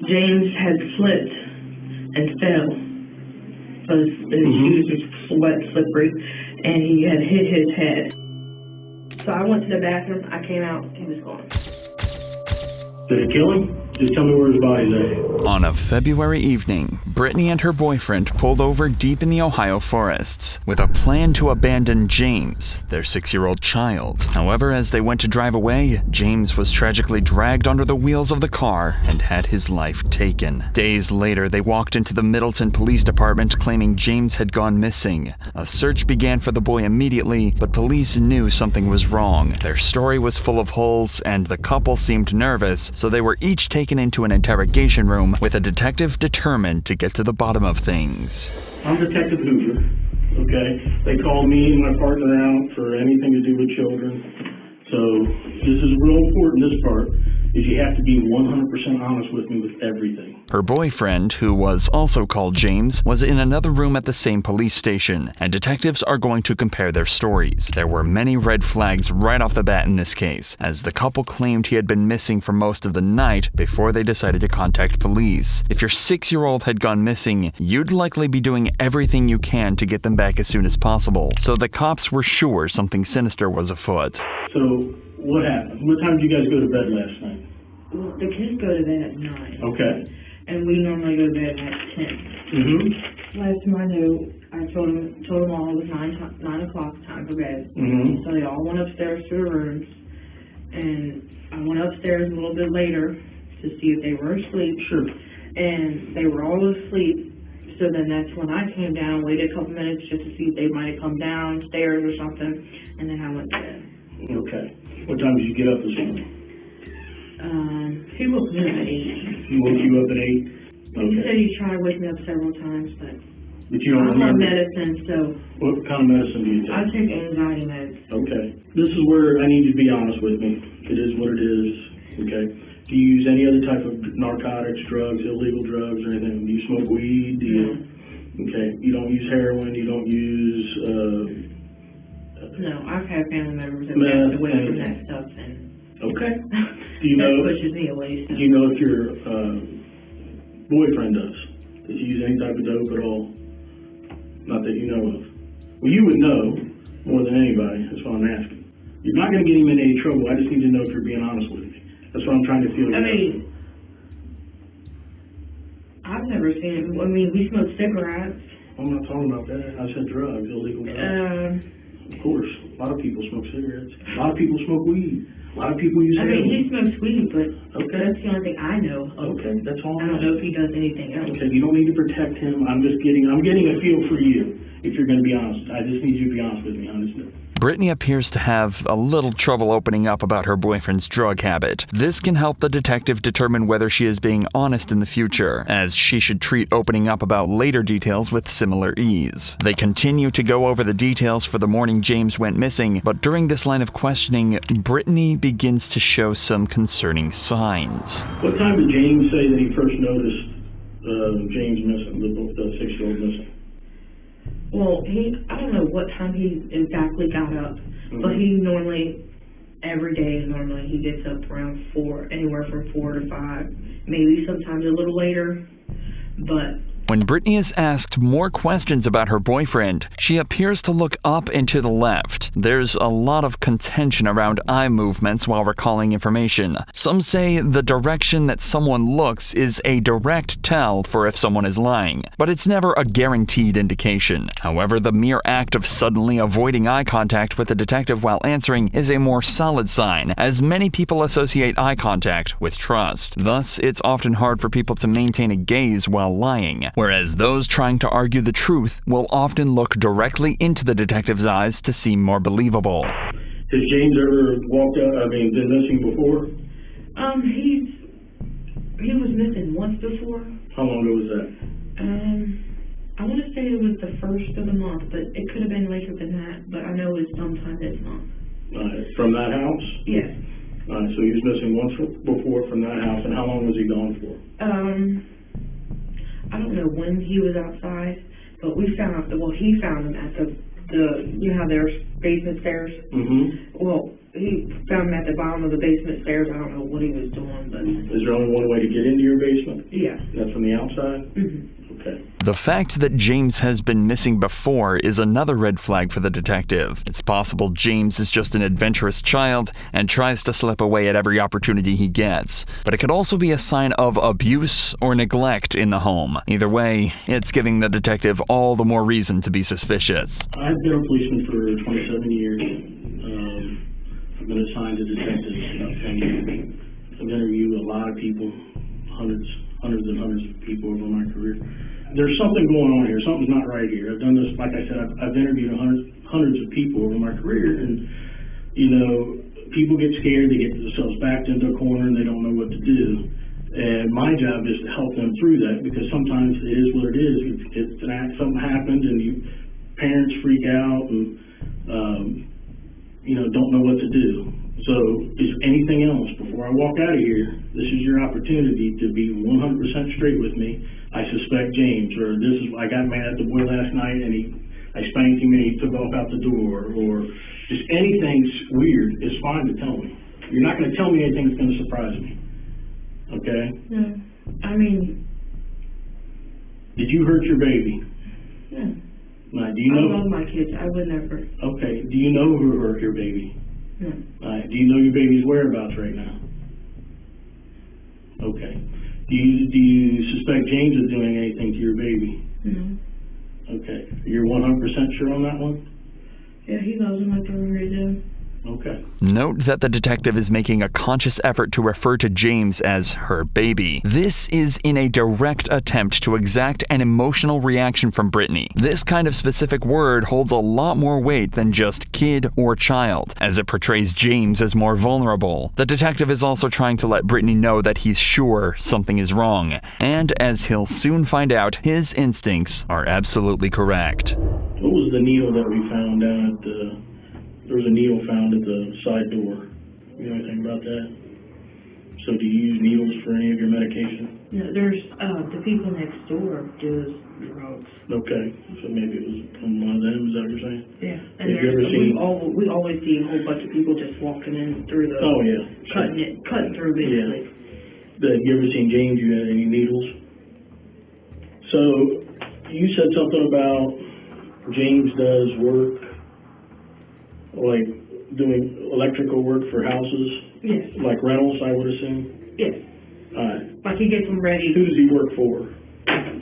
James had slipped and fell because his shoes were wet, slippery, and he had hit his head. So I went to the bathroom. I came out. He was gone. Did it kill him? Just tell me where his body's at. On a February evening, Brittany and her boyfriend pulled over deep in the Ohio forests with a plan to abandon James, their 6-year-old child. However, as they went to drive away, James was tragically dragged under the wheels of the car and had his life taken. Days later, they walked into the Middleton Police Department claiming James had gone missing. A search began for the boy immediately, but police knew something was wrong. Their story was full of holes, and the couple seemed nervous, so they were each taken into an interrogation room with a detective determined to get to the bottom of things. I'm Detective Hoover, okay? They called me and my partner out for anything to do with children. So this is real important, this part, is you have to be 100% honest with me with everything. Her boyfriend, who was also called James, was in another room at the same police station, and detectives are going to compare their stories. There were many red flags right off the bat in this case, as the couple claimed he had been missing for most of the night before they decided to contact police. If your 6-year-old had gone missing, you'd likely be doing everything you can to get them back as soon as possible, so the cops were sure something sinister was afoot. So, what happened? What time did you guys go to bed last night? Well, the kids go to bed at 9. Okay. And we normally go to bed at 10. Last time I knew, I told them all it was 9 o'clock, time for bed. So they all went upstairs to their rooms. And I went upstairs a little bit later to see if they were asleep. Sure. And they were all asleep. So then that's when I came down, waited a couple minutes just to see if they might have come downstairs or something. And then I went to bed. Okay. What time did you get up this morning? He woke me up at 8. He woke you up at 8? Okay. He said he tried to wake me up several times, but you don't I'm on remember? medicine, so... What kind of medicine do you take? I take anxiety meds. Okay. This is where I need you to be honest with me. It is what it is, okay? Do you use any other type of narcotics, drugs, illegal drugs, or anything? Do you smoke weed? Do you... Okay. You don't use heroin? You don't use... No, I've had family members that passed away from that stuff, and... Okay. Do you know... That pushes me away, so... Do you know if your boyfriend does? Does he use any type of dope at all? Not that you know of. Well, you would know more than anybody. That's what I'm asking. You're not going to get him in any trouble. I just need to know if you're being honest with me. That's what I'm trying to feel. I mean, I've never seen him. I mean, we smoke cigarettes. I'm not talking about that. I said drugs, illegal drugs. Of course. A lot of people smoke cigarettes. A lot of people smoke weed. A lot of people use heroin. I mean, he smokes weed, but that's the only thing I know. Okay, that's all. I don't know if he does anything else. Okay, you don't need to protect him. I'm getting a feel for you, if you're going to be honest. I just need you to be honest with me, honestly. Brittany appears to have a little trouble opening up about her boyfriend's drug habit. This can help the detective determine whether she is being honest in the future, as she should treat opening up about later details with similar ease. They continue to go over the details for the morning James went missing, but during this line of questioning, Brittany begins to show some concerning signs. What time did James say that he first noticed James missing, the 6-year-old missing? Well, I don't know what time he exactly got up, but he normally, every day, he gets up around 4, anywhere from 4 to 5, maybe sometimes a little later, but... When Brittany is asked more questions about her boyfriend, she appears to look up and to the left. There's a lot of contention around eye movements while recalling information. Some say the direction that someone looks is a direct tell for if someone is lying, but it's never a guaranteed indication. However, the mere act of suddenly avoiding eye contact with a detective while answering is a more solid sign, as many people associate eye contact with trust. Thus, it's often hard for people to maintain a gaze while lying, whereas those trying to argue the truth will often look directly into the detective's eyes to seem more believable. Has James ever been missing before? He was missing once before. How long ago was that? I want to say it was the first of the month, but it could have been later than that, but I know it was sometime this month. From that house? Yes. So he was missing once before from that house, and how long was he gone for? I don't know when he was outside, but he found him at the you know how there's basement stairs? Well, he found him at the bottom of the basement stairs. I don't know what he was doing, but... Is there only one way to get into your basement? Yeah. outside? Mm-hmm. Okay. The fact that James has been missing before is another red flag for the detective. It's possible James is just an adventurous child and tries to slip away at every opportunity he gets. But it could also be a sign of abuse or neglect in the home. Either way, it's giving the detective all the more reason to be suspicious. I've been a policeman for 27 years. I've been assigned to detectives about 10 years. I've interviewed a lot of people, hundreds and hundreds of people over my career. There's something going on here. Something's not right here. I've done this, like I said, I've interviewed hundreds of people over my career, and, people get scared, they get themselves backed into a corner, and they don't know what to do. And my job is to help them through that, because sometimes it is what it is. Something happened, and parents freak out and, don't know what to do. So is there anything else? Before I walk out of here, this is your opportunity to be 100% straight with me. I suspect James, or I got mad at the boy last night and I spanked him and he took off out the door, or just anything weird is fine to tell me. You're not going to tell me anything that's going to surprise me. Okay? No. I mean... Did you hurt your baby? No. Now, do you know? I love my kids. I would never. Okay. Do you know who hurt your baby? No. Do you know your baby's whereabouts right now? Okay. Do you suspect James is doing anything to your baby? No. Okay. You're 100% sure on that one? Yeah, he loves him like everybody does. Okay. Note that the detective is making a conscious effort to refer to James as her baby. This is in a direct attempt to exact an emotional reaction from Brittany. This kind of specific word holds a lot more weight than just kid or child, as it portrays James as more vulnerable. The detective is also trying to let Brittany know that he's sure something is wrong, and as he'll soon find out, his instincts are absolutely correct. What was the needle that we found down at the... There was a needle found at the side door. You know anything about that? So do you use needles for any of your medication? No, there's, the people next door do drugs. Okay, so maybe it was from one of them, is that what you're saying? Yeah. And Have you ever seen... we always see a whole bunch of people just walking in through the... Oh, yeah. Cutting through, basically. Yeah. Have you ever seen James use any needles? So, you said something about James does work, like doing electrical work for houses? Yes. Like rentals, I would assume? Yes. All right. Like he gets them ready. Who does he work for?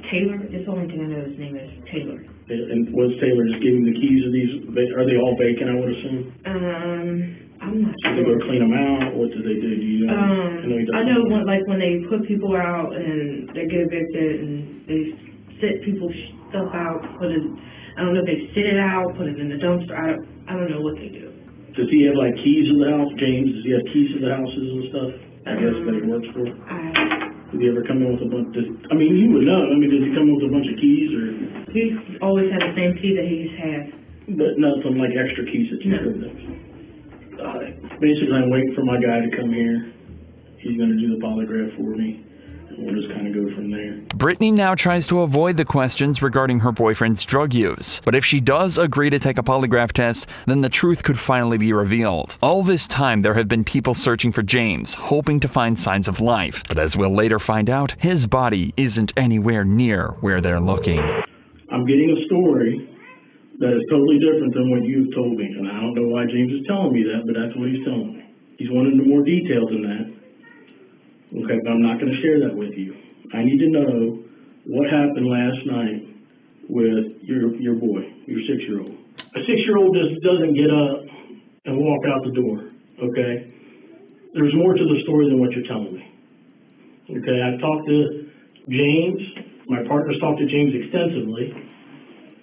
Taylor. That's the only thing I know his name is Taylor. And was Taylor just giving the keys of these? Are they all vacant, I would assume? I'm not Do they sure. go clean them out? What do they do? Do you know? I know when they put people out and they get evicted and they sit people's stuff out, I don't know if they sit it out, put it in the dumpster. I don't know what they do. Does he have like keys to the house, James? Does he have keys to the houses and stuff? I guess that he works for. Did he ever come in with a bunch? You would know. Does he come in with a bunch of keys or? He's always had the same key that he's had. But nothing like extra keys that you could have. Basically, I'm waiting for my guy to come here. He's going to do the polygraph for me. We'll just kind of go from there. Brittany now tries to avoid the questions regarding her boyfriend's drug use. But if she does agree to take a polygraph test, then the truth could finally be revealed. All this time, there have been people searching for James, hoping to find signs of life. But as we'll later find out, his body isn't anywhere near where they're looking. I'm getting a story that is totally different than what you've told me. And I don't know why James is telling me that, but that's what he's telling me. He's wanting more detail than that. Okay, but I'm not going to share that with you. I need to know what happened last night with your boy, your 6-year-old. A 6-year-old just doesn't get up and walk out the door, okay? There's more to the story than what you're telling me. Okay, I've talked to James. My partner's talked to James extensively,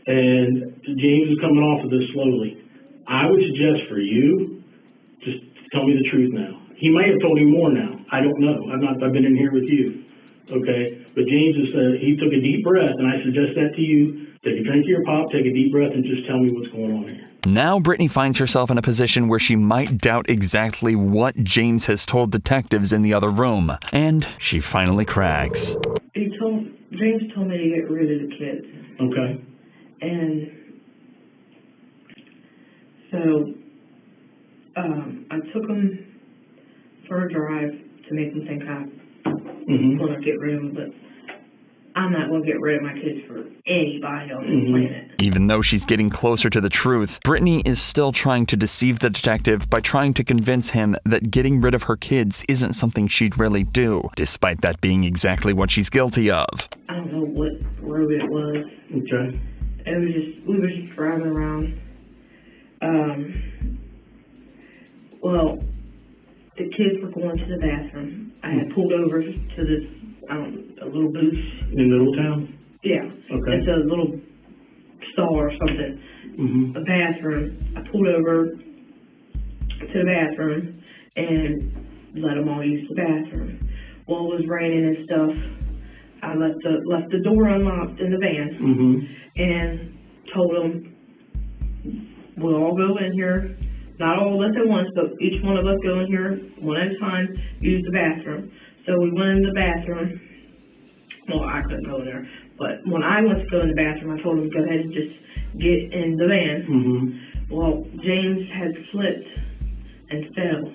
and James is coming off of this slowly. I would suggest for you, just tell me the truth now. He may have told you more now. I don't know. I've been in here with you. Okay? But James has said he took a deep breath, and I suggest that to you. Take a drink of your pop, take a deep breath, and just tell me what's going on here. Now Brittany finds herself in a position where she might doubt exactly what James has told detectives in the other room. And she finally cracks. James told me to get rid of the kids. Okay. And so I took them for a drive to make them think I want to get rid of them, but I'm not going to get rid of my kids for anybody on this planet. Even though she's getting closer to the truth, Brittany is still trying to deceive the detective by trying to convince him that getting rid of her kids isn't something she'd really do, despite that being exactly what she's guilty of. I don't know what road it was. Okay. We were just driving around. Well, the kids were going to the bathroom. I had pulled over to this, a little booth. In Middletown? Yeah. Okay. It's a little stall or something. A bathroom. I pulled over to the bathroom and let them all use the bathroom. Well, it was raining and stuff. I left the door unlocked in the van and told them, we'll all go in here. Not all of us at once, but each one of us go in here one at a time, use the bathroom. So we went in the bathroom. Well, I couldn't go in there. But when I went to go in the bathroom, I told him to go ahead and just get in the van. Well, James had slipped and fell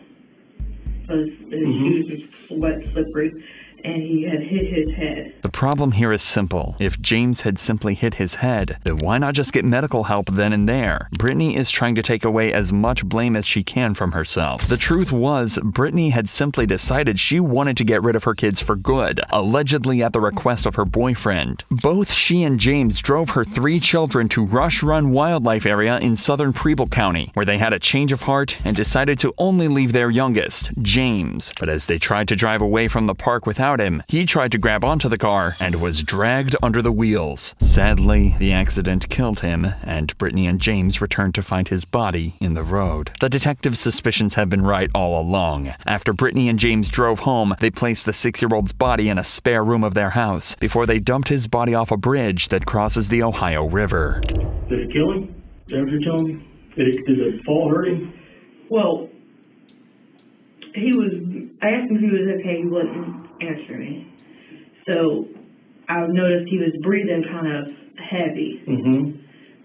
because his shoes were wet, slippery, and he had hit his head. The problem here is simple. If James had simply hit his head, then why not just get medical help then and there? Brittany is trying to take away as much blame as she can from herself. The truth was, Brittany had simply decided she wanted to get rid of her kids for good, allegedly at the request of her boyfriend. Both she and James drove her 3 children to Rush Run Wildlife Area in southern Preble County, where they had a change of heart and decided to only leave their youngest, James. But as they tried to drive away from the park without him, he tried to grab onto the car and was dragged under the wheels. Sadly, the accident killed him, and Brittany and James returned to find his body in the road. The detective's suspicions had been right all along. After Brittany and James drove home, they placed the 6-year-old's body in a spare room of their house before they dumped his body off a bridge that crosses the Ohio River. Did it kill him? Is that what you're telling me? Did the fall hurt him? Well, I asked him if he was okay, he wouldn't answer me. So I noticed he was breathing kind of heavy.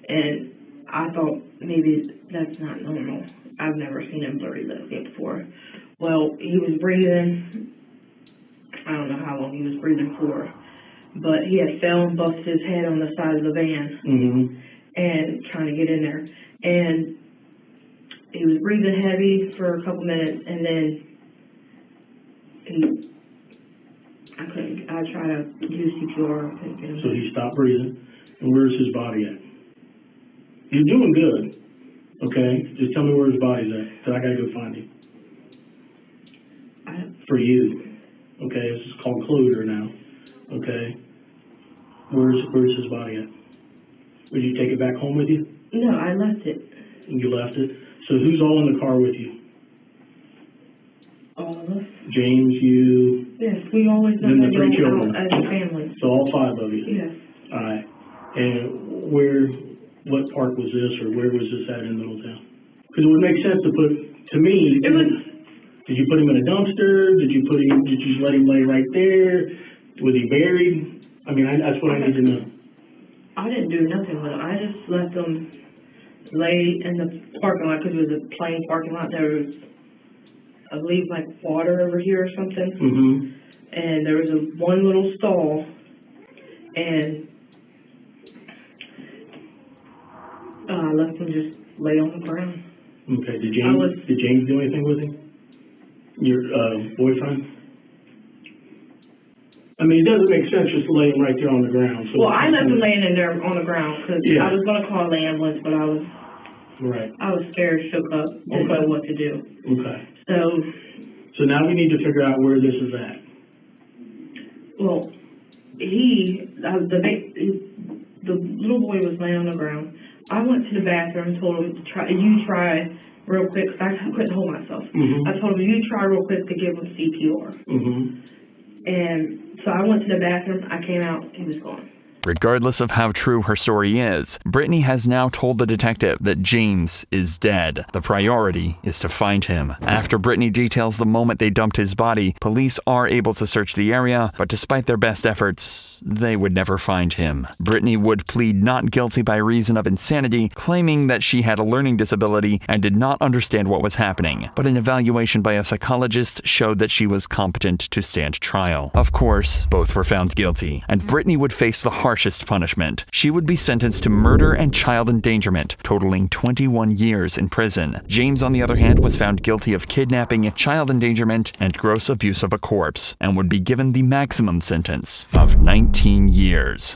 And I thought maybe that's not normal. I've never seen him breathe like that before. Well, he was breathing, I don't know how long he was breathing for, but he had fell and busted his head on the side of the van and trying to get in there. And he was breathing heavy for a couple minutes, and then I tried to do CPR. Couldn't get him. So he stopped breathing. And where's his body at? He's doing good. Okay? Just tell me where his body's at, because I got to go find him. For you. Okay? This is called closure now. Okay? Where's his body at? Would you take it back home with you? No, I left it. You left it? So who's all in the car with you? All of us. James, you... Yes, we always and know the 3 children. as a family. So all 5 of you? Yes. All right. And what park was this, or where was this at in Middletown? Because it would make sense to put, to me... It was... Did you put him in a dumpster? Did you just let him lay right there? Was he buried? I mean, that's what I need to know. I didn't do nothing with him. I just let them lay in the parking lot, because it was a plain parking lot. There was, I believe, like water over here or something. And there was one little stall, and I left him just lay on the ground. Okay. Did James do anything with him? Your boyfriend? I mean, it doesn't make sense just to lay him right there on the ground. So well, I left him laying in there on the ground because I was going to call the ambulance, but I was scared, shook up, didn't know what to do. Okay. So now we need to figure out where this is at. Well, the little boy was laying on the ground. I went to the bathroom, told him to try real quick, because I couldn't hold myself. I told him, you try real quick to give him CPR. And so I went to the bathroom, I came out, he was gone. Regardless of how true her story is, Brittany has now told the detective that James is dead. The priority is to find him. After Brittany details the moment they dumped his body, police are able to search the area, but despite their best efforts, they would never find him. Brittany would plead not guilty by reason of insanity, claiming that she had a learning disability and did not understand what was happening. But an evaluation by a psychologist showed that she was competent to stand trial. Of course, both were found guilty, and Brittany would face the harshest punishment. She would be sentenced to murder and child endangerment, totaling 21 years in prison. James, on the other hand, was found guilty of kidnapping, child endangerment, and gross abuse of a corpse, and would be given the maximum sentence of 19 years.